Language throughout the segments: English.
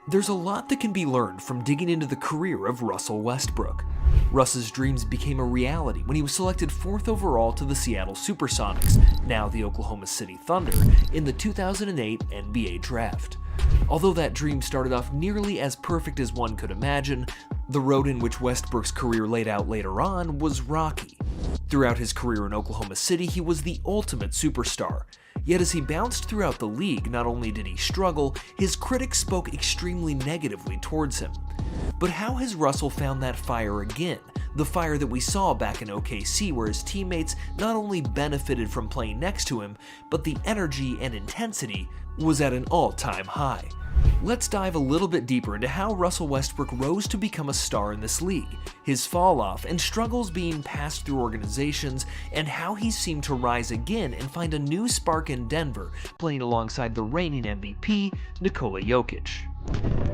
There's a lot that can be learned from digging into the career of Russell Westbrook. Russ's dreams became a reality when he was selected 4th overall to the Seattle Supersonics, now the Oklahoma City Thunder, in the 2008 NBA Draft. Although that dream started off nearly as perfect as one could imagine, the road in which Westbrook's career laid out later on was rocky. Throughout his career in Oklahoma City, he was the ultimate superstar. Yet as he bounced throughout the league, not only did he struggle, his critics spoke extremely negatively towards him. But how has Russell found that fire again? The fire that we saw back in OKC, where his teammates not only benefited from playing next to him, but the energy and intensity was at an all-time high. Let's dive a little bit deeper into how Russell Westbrook rose to become a star in this league, his fall-off and struggles being passed through organizations, and how he seemed to rise again and find a new spark in Denver, playing alongside the reigning MVP, Nikola Jokic.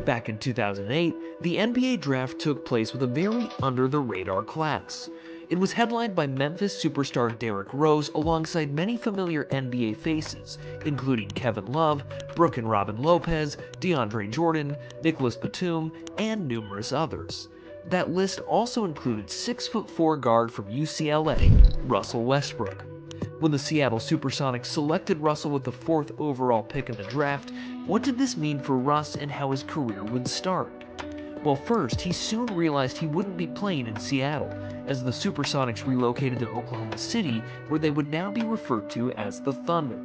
Back in 2008, the NBA Draft took place with a very under-the-radar class. It was headlined by Memphis superstar Derrick Rose alongside many familiar NBA faces, including Kevin Love, Brooke and Robin Lopez, DeAndre Jordan, Nicholas Batum, and numerous others. That list also included 6'4" guard from UCLA, Russell Westbrook. When the Seattle Supersonics selected Russell with the 4th overall pick in the draft, what did this mean for Russ and how his career would start? Well, first, he soon realized he wouldn't be playing in Seattle, as the Supersonics relocated to Oklahoma City, where they would now be referred to as the Thunder.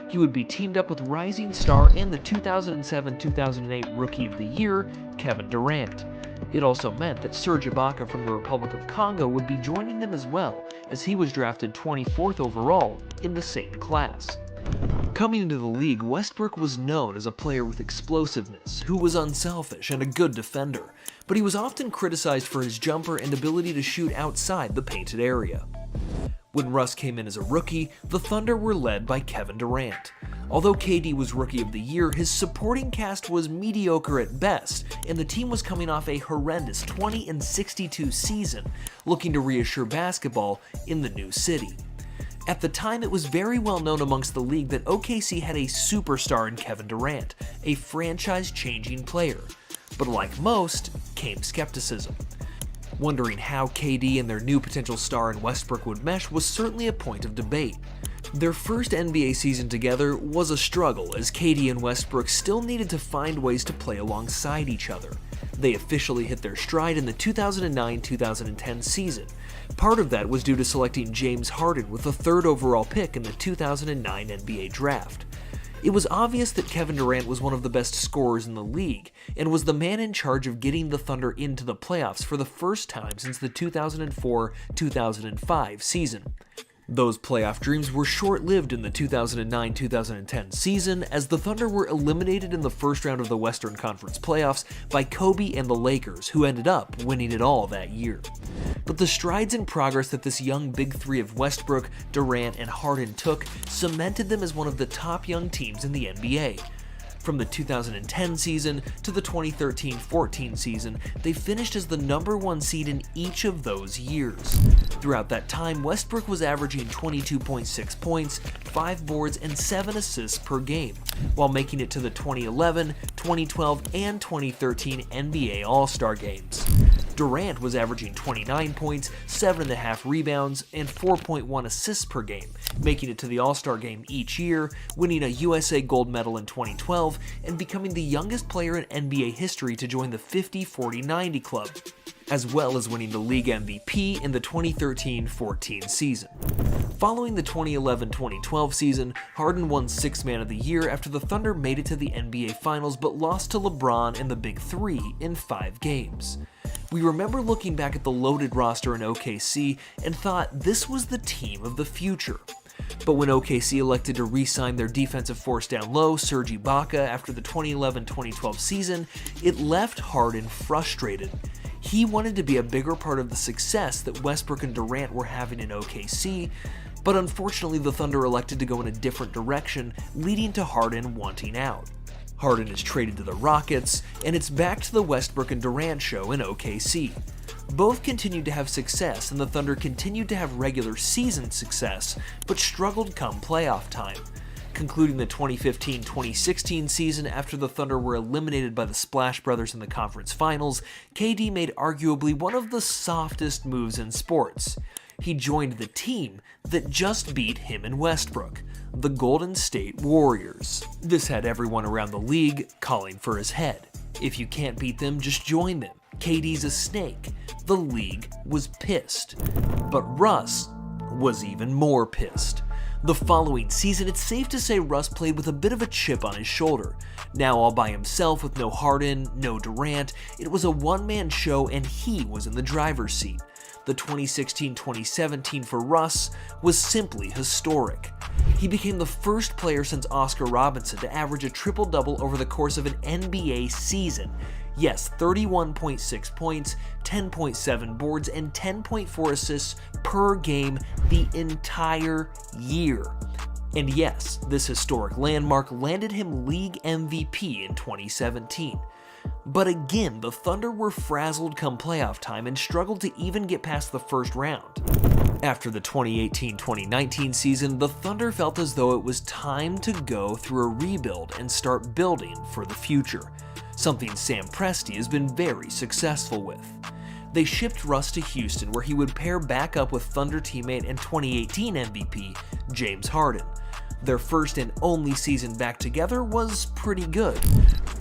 He would be teamed up with rising star and the 2007-2008 Rookie of the Year, Kevin Durant. It also meant that Serge Ibaka from the Republic of Congo would be joining them as well, as he was drafted 24th overall in the same class. Coming into the league, Westbrook was known as a player with explosiveness, who was unselfish and a good defender, but he was often criticized for his jumper and ability to shoot outside the painted area. When Russ came in as a rookie, the Thunder were led by Kevin Durant. Although KD was Rookie of the Year, his supporting cast was mediocre at best, and the team was coming off a horrendous 20-62 season, looking to reassure basketball in the new city. At the time, it was very well known amongst the league that OKC had a superstar in Kevin Durant, a franchise-changing player. But like most, came skepticism. Wondering how KD and their new potential star in Westbrook would mesh was certainly a point of debate. Their first NBA season together was a struggle, as KD and Westbrook still needed to find ways to play alongside each other. They officially hit their stride in the 2009-2010 season. Part of that was due to selecting James Harden with the 3rd overall pick in the 2009 NBA Draft. It was obvious that Kevin Durant was one of the best scorers in the league, and was the man in charge of getting the Thunder into the playoffs for the first time since the 2004-2005 season. Those playoff dreams were short-lived in the 2009-2010 season, as the Thunder were eliminated in the first round of the Western Conference playoffs by Kobe and the Lakers, who ended up winning it all that year. But the strides and progress that this young big three of Westbrook, Durant, and Harden took cemented them as one of the top young teams in the NBA. From the 2010 season to the 2013-14 season, they finished as the #1 seed in each of those years. Throughout that time, Westbrook was averaging 22.6 points, 5 boards, and 7 assists per game, while making it to the 2011, 2012, and 2013 NBA All-Star games. Durant was averaging 29 points, 7.5 rebounds, and 4.1 assists per game, making it to the All-Star game each year, winning a USA gold medal in 2012, and becoming the youngest player in NBA history to join the 50-40-90 club, as well as winning the league MVP in the 2013-14 season. Following the 2011-2012 season, Harden won 6th Man of the Year after the Thunder made it to the NBA Finals but lost to LeBron and the Big Three in 5 games. We remember looking back at the loaded roster in OKC and thought this was the team of the future. But when OKC elected to re-sign their defensive force down low, Serge Ibaka, after the 2011-2012 season, it left Harden frustrated. He wanted to be a bigger part of the success that Westbrook and Durant were having in OKC, but unfortunately the Thunder elected to go in a different direction, leading to Harden wanting out. Harden is traded to the Rockets, and it's back to the Westbrook and Durant show in OKC. Both continued to have success, and the Thunder continued to have regular season success, but struggled come playoff time. Concluding the 2015-2016 season after the Thunder were eliminated by the Splash Brothers in the conference finals, KD made arguably one of the softest moves in sports. He joined the team that just beat him and Westbrook, the Golden State Warriors. This had everyone around the league calling for his head. If you can't beat them, just join them. KD's a snake. The league was pissed. But Russ was even more pissed. The following season, it's safe to say Russ played with a bit of a chip on his shoulder. Now all by himself with no Harden, no Durant, it was a one-man show and he was in the driver's seat. The 2016-2017 for Russ was simply historic. He became the first player since Oscar Robinson to average a triple-double over the course of an NBA season. Yes, 31.6 points, 10.7 boards, and 10.4 assists per game the entire year. And yes, this historic landmark landed him league MVP in 2017. But again, the Thunder were frazzled come playoff time and struggled to even get past the first round. After the 2018-2019 season, the Thunder felt as though it was time to go through a rebuild and start building for the future, something Sam Presti has been very successful with. They shipped Russ to Houston, where he would pair back up with Thunder teammate and 2018 MVP James Harden. Their first and only season back together was pretty good.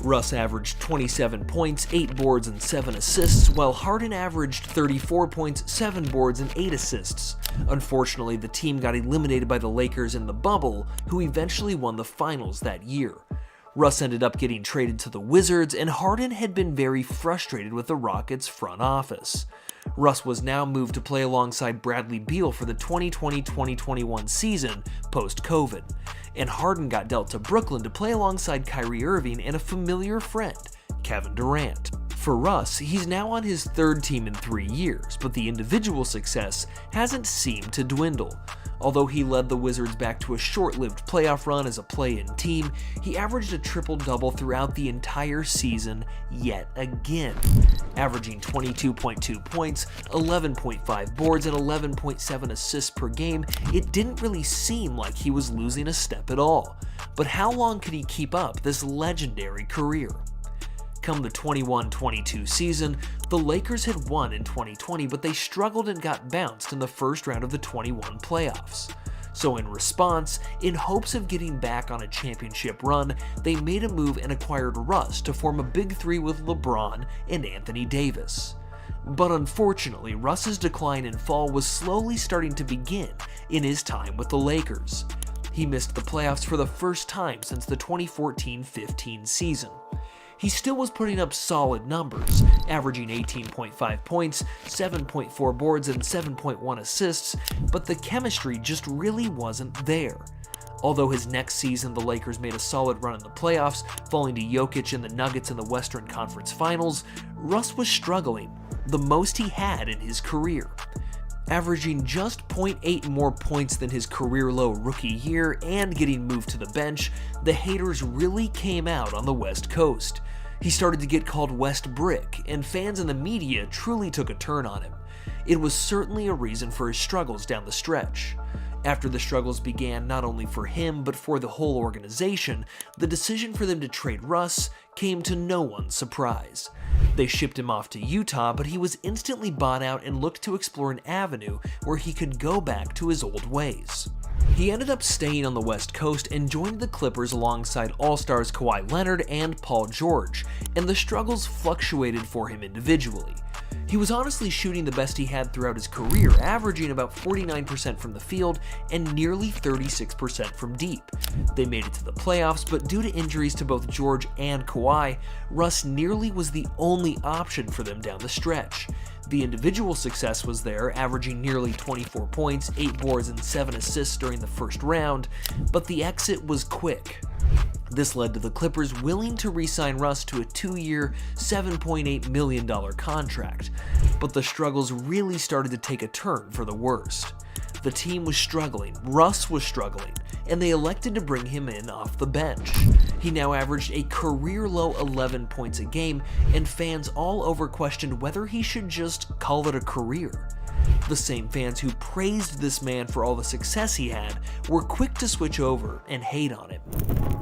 Russ averaged 27 points, 8 boards, and 7 assists, while Harden averaged 34 points, 7 boards, and 8 assists. Unfortunately, the team got eliminated by the Lakers in the bubble, who eventually won the finals that year. Russ ended up getting traded to the Wizards, and Harden had been very frustrated with the Rockets' front office. Russ was now moved to play alongside Bradley Beal for the 2020-2021 season post-COVID, and Harden got dealt to Brooklyn to play alongside Kyrie Irving and a familiar friend, Kevin Durant. For Russ, he's now on his third team in 3 years, but the individual success hasn't seemed to dwindle. Although he led the Wizards back to a short-lived playoff run as a play-in team, he averaged a triple-double throughout the entire season yet again, averaging 22.2 points, 11.5 boards, and 11.7 assists per game. It didn't really seem like he was losing a step at all. But how long could he keep up this legendary career? Come the 21-22 season, the Lakers had won in 2020, but they struggled and got bounced in the first round of the 21 playoffs. So in response, in hopes of getting back on a championship run, they made a move and acquired Russ to form a big three with LeBron and Anthony Davis. But unfortunately, Russ's decline and fall was slowly starting to begin in his time with the Lakers. He missed the playoffs for the first time since the 2014-15 season. He still was putting up solid numbers, averaging 18.5 points, 7.4 boards, and 7.1 assists, but the chemistry just really wasn't there. Although his next season the Lakers made a solid run in the playoffs, falling to Jokic and the Nuggets in the Western Conference Finals, Russ was struggling, the most he had in his career. Averaging just 0.8 more points than his career-low rookie year and getting moved to the bench, the haters really came out on the West Coast. He started to get called West Brick, and fans and the media truly took a turn on him. It was certainly a reason for his struggles down the stretch. After the struggles began not only for him but for the whole organization, the decision for them to trade Russ came to no one's surprise. They shipped him off to Utah, but he was instantly bought out and looked to explore an avenue where he could go back to his old ways. He ended up staying on the West Coast and joined the Clippers alongside All-Stars Kawhi Leonard and Paul George, and the struggles fluctuated for him individually. He was honestly shooting the best he had throughout his career, averaging about 49% from the field and nearly 36% from deep. They made it to the playoffs, but due to injuries to both George and Kawhi, Russ nearly was the only option for them down the stretch. The individual success was there, averaging nearly 24 points, 8 boards, and 7 assists during the first round, but the exit was quick. This led to the Clippers willing to re-sign Russ to a 2-year, $7.8 million contract, but the struggles really started to take a turn for the worst. The team was struggling, Russ was struggling, and they elected to bring him in off the bench. He now averaged a career-low 11 points a game, and fans all over questioned whether he should just call it a career. The same fans who praised this man for all the success he had were quick to switch over and hate on him.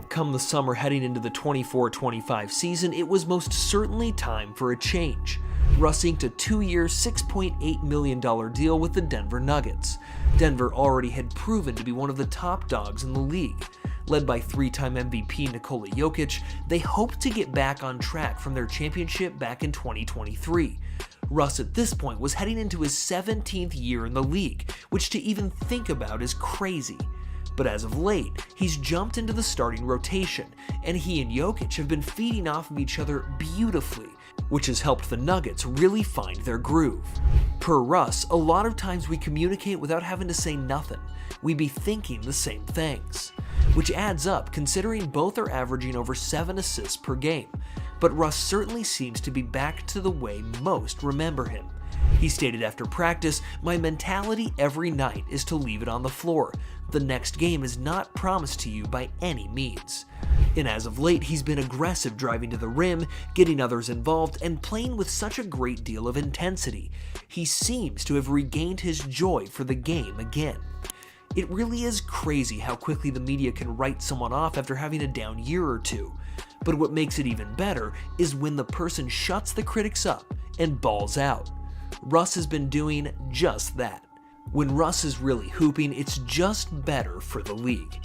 Come the summer heading into the 24-25 season, it was most certainly time for a change. Russ inked a 2-year, $6.8 million deal with the Denver Nuggets. Denver already had proven to be one of the top dogs in the league. Led by 3-time MVP Nikola Jokic, they hoped to get back on track from their championship back in 2023. Russ at this point was heading into his 17th year in the league, which to even think about is crazy. But as of late, he's jumped into the starting rotation, and he and Jokic have been feeding off of each other beautifully, which has helped the Nuggets really find their groove. Per Russ, a lot of times we communicate without having to say nothing. We be thinking the same things, which adds up considering both are averaging over 7 assists per game. But Russ certainly seems to be back to the way most remember him. He stated after practice, "My mentality every night is to leave it on the floor. The next game is not promised to you by any means." And as of late, he's been aggressive driving to the rim, getting others involved, and playing with such a great deal of intensity. He seems to have regained his joy for the game again. It really is crazy how quickly the media can write someone off after having a down year or two. But what makes it even better is when the person shuts the critics up and balls out. Russ has been doing just that. When Russ is really hooping, it's just better for the league.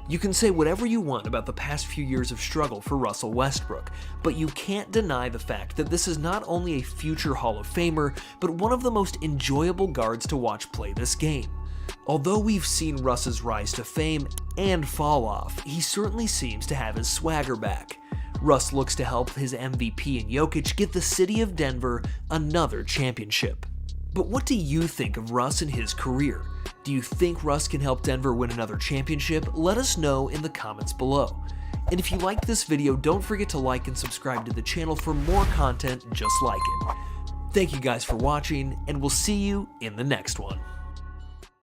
You can say whatever you want about the past few years of struggle for Russell Westbrook, but you can't deny the fact that this is not only a future Hall of Famer, but one of the most enjoyable guards to watch play this game. Although we've seen Russ's rise to fame and fall off, he certainly seems to have his swagger back. Russ looks to help his MVP and Jokic get the city of Denver another championship. But what do you think of Russ and his career? Do you think Russ can help Denver win another championship? Let us know in the comments below. And if you liked this video, don't forget to like and subscribe to the channel for more content just like it. Thank you guys for watching, and we'll see you in the next one.